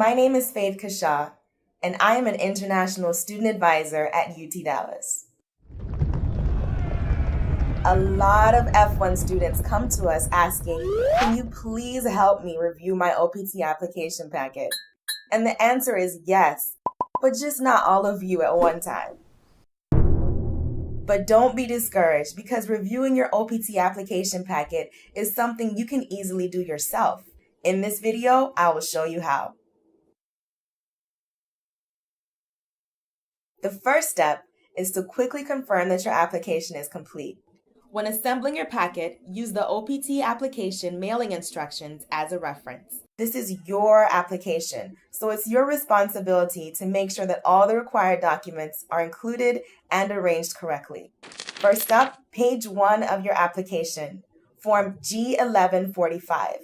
My name is Faith Kashaw, and I am an international student advisor at UT Dallas. A lot of F1 students come to us asking, can you please help me review my OPT application packet? And the answer is yes, but just not all of you at one time. But don't be discouraged, because reviewing your OPT application packet is something you can easily do yourself. In this video, I will show you how. The first step is to quickly confirm that your application is complete. When assembling your packet, use the OPT application mailing instructions as a reference. This is your application, so it's your responsibility to make sure that all the required documents are included and arranged correctly. First up, page 1 of your application, Form G1145.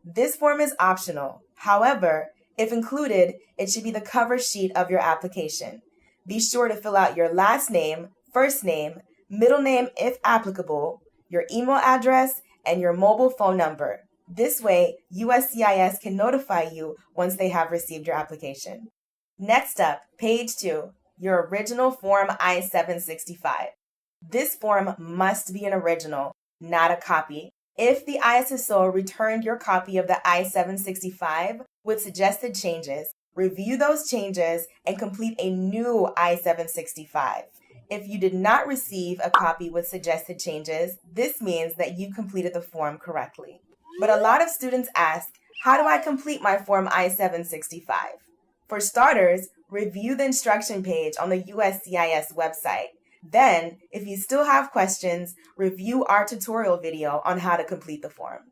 This form is optional. However, if included, it should be the cover sheet of your application. Be sure to fill out your last name, first name, middle name if applicable, your email address, and your mobile phone number. This way, USCIS can notify you once they have received your application. Next up, page 2, your original Form I-765. This form must be an original, not a copy. If the ISSO returned your copy of the I-765 with suggested changes, review those changes and complete a new I-765. If you did not receive a copy with suggested changes, this means that you completed the form correctly. But a lot of students ask, how do I complete my Form I-765? For starters, review the instruction page on the USCIS website. Then, if you still have questions, review our tutorial video on how to complete the form.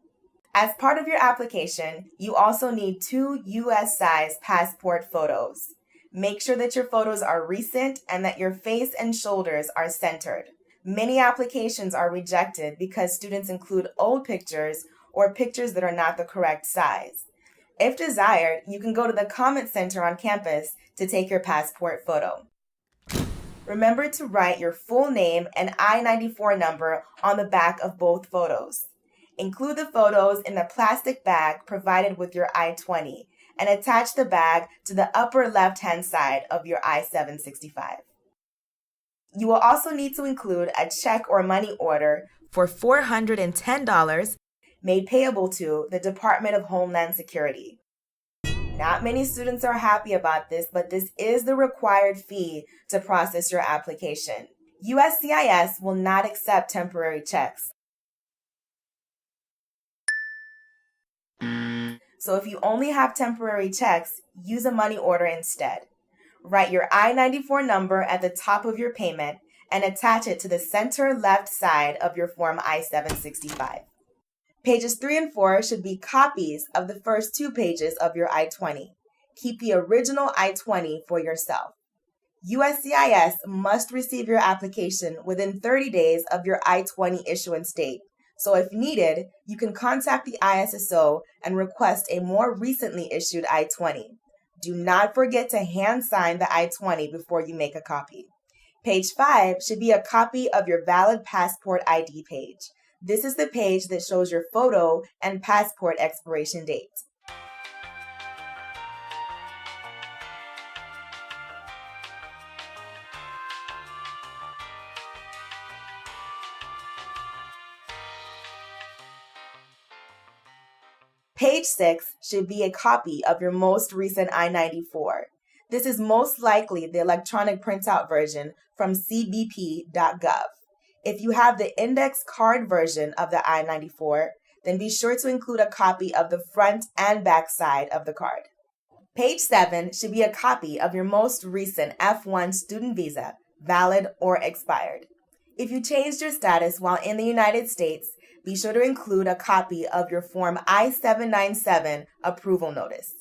As part of your application, you also need 2 US size passport photos. Make sure that your photos are recent and that your face and shoulders are centered. Many applications are rejected because students include old pictures or pictures that are not the correct size. If desired, you can go to the comment center on campus to take your passport photo. Remember to write your full name and I-94 number on the back of both photos. Include the photos in the plastic bag provided with your I-20 and attach the bag to the upper left-hand side of your I-765. You will also need to include a check or money order for $410 made payable to the Department of Homeland Security. Not many students are happy about this, but this is the required fee to process your application. USCIS will not accept temporary checks. So if you only have temporary checks, use a money order instead. Write your I-94 number at the top of your payment and attach it to the center left side of your Form I-765. Pages 3 and 4 should be copies of the first 2 pages of your I-20. Keep the original I-20 for yourself. USCIS must receive your application within 30 days of your I-20 issuance date. So if needed, you can contact the ISSO and request a more recently issued I-20. Do not forget to hand sign the I-20 before you make a copy. Page 5 should be a copy of your valid passport ID page. This is the page that shows your photo and passport expiration date. Page 6 should be a copy of your most recent I-94. This is most likely the electronic printout version from cbp.gov. If you have the index card version of the I-94, then be sure to include a copy of the front and back side of the card. Page 7 should be a copy of your most recent F1 student visa, valid or expired. If you changed your status while in the United States, be sure to include a copy of your Form I-797 approval notice.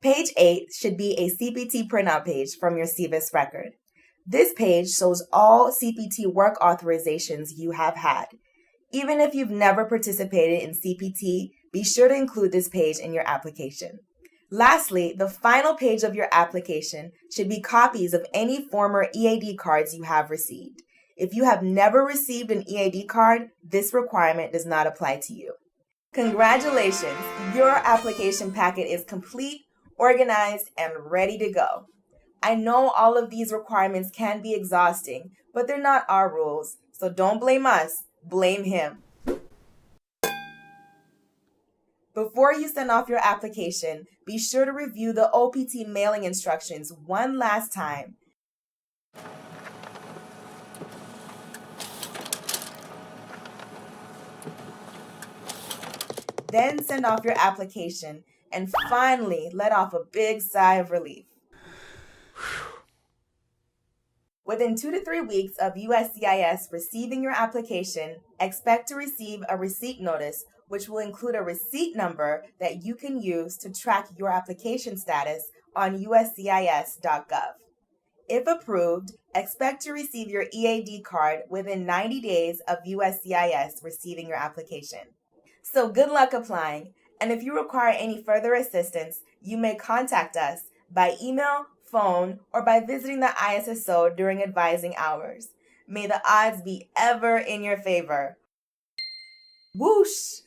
Page 8 should be a CPT printout page from your SEVIS record. This page shows all CPT work authorizations you have had. Even if you've never participated in CPT, be sure to include this page in your application. Lastly, the final page of your application should be copies of any former EAD cards you have received. If you have never received an EAD card, this requirement does not apply to you. Congratulations! Your application packet is complete, organized, and ready to go. I know all of these requirements can be exhausting, but they're not our rules, so don't blame us, blame him. Before you send off your application, be sure to review the OPT mailing instructions one last time. Then send off your application and finally let off a big sigh of relief. Within 2 to 3 weeks of USCIS receiving your application, expect to receive a receipt notice, which will include a receipt number that you can use to track your application status on USCIS.gov. If approved, expect to receive your EAD card within 90 days of USCIS receiving your application. So good luck applying, and if you require any further assistance, you may contact us by email, phone, or by visiting the ISSO during advising hours. May the odds be ever in your favor. Whoosh!